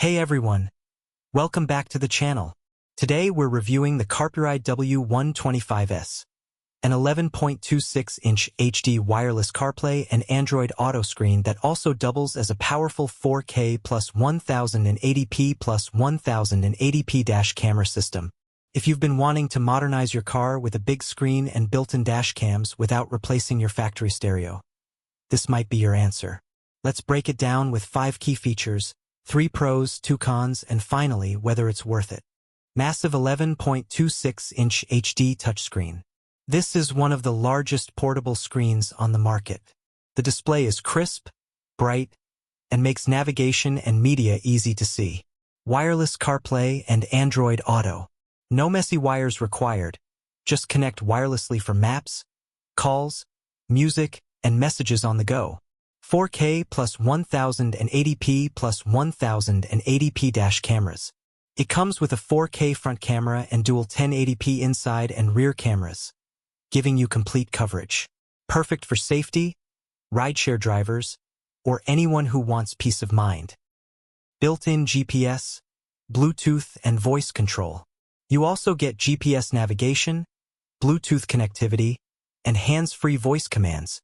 Hey everyone, welcome back to the channel. Today we're reviewing the CARPURIDE W125S, an 11.26-inch HD wireless CarPlay and Android Auto screen that also doubles as a powerful 4K plus 1080p plus 1080p camera system. If you've been wanting to modernize your car with a big screen and built-in dash cams without replacing your factory stereo, this might be your answer. Let's break it down with 5 key features, 3 pros, 2 cons, and finally, whether it's worth it. Massive 11.26-inch HD touchscreen. This is one of the largest portable screens on the market. The display is crisp, bright, and makes navigation and media easy to see. Wireless CarPlay and Android Auto. No messy wires required. Just connect wirelessly for maps, calls, music, and messages on the go. 4K plus 1080p plus 1080p cameras. It comes with a 4K front camera and dual 1080p inside and rear cameras, giving you complete coverage. Perfect for safety, rideshare drivers, or anyone who wants peace of mind. Built-in GPS, Bluetooth, and voice control. You also get GPS navigation, Bluetooth connectivity, and hands-free voice commands,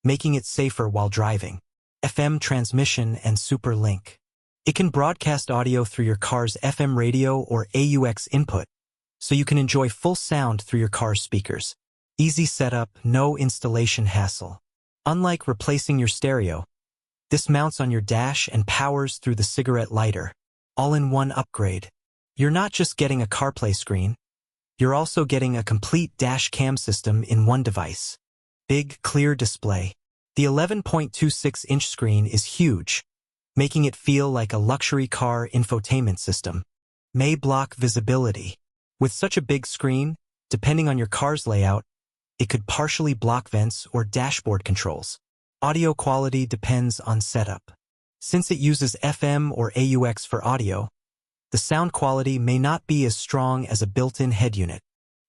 making it safer while driving. FM transmission and Super Link. It can broadcast audio through your car's FM radio or AUX input, so you can enjoy full sound through your car's speakers. Easy setup, no installation hassle. Unlike replacing your stereo, this mounts on your dash and powers through the cigarette lighter. All-in-one upgrade. You're not just getting a CarPlay screen, you're also getting a complete dash cam system in one device. Big, clear display. The 11.26-inch screen is huge, making it feel like a luxury car infotainment system. May block visibility. With such a big screen, depending on your car's layout, it could partially block vents or dashboard controls. Audio quality depends on setup. Since it uses FM or AUX for audio, the sound quality may not be as strong as a built-in head unit.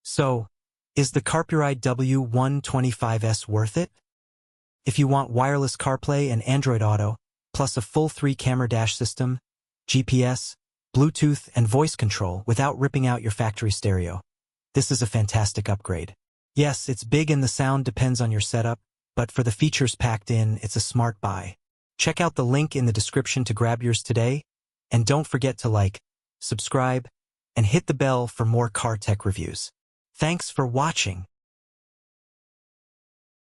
So, is the CARPURIDE W125S worth it? If you want wireless CarPlay and Android Auto, plus a full 3-camera dash system, GPS, Bluetooth, and voice control without ripping out your factory stereo, this is a fantastic upgrade. Yes, it's big and the sound depends on your setup, but for the features packed in, it's a smart buy. Check out the link in the description to grab yours today, and don't forget to like, subscribe, and hit the bell for more car tech reviews. Thanks for watching.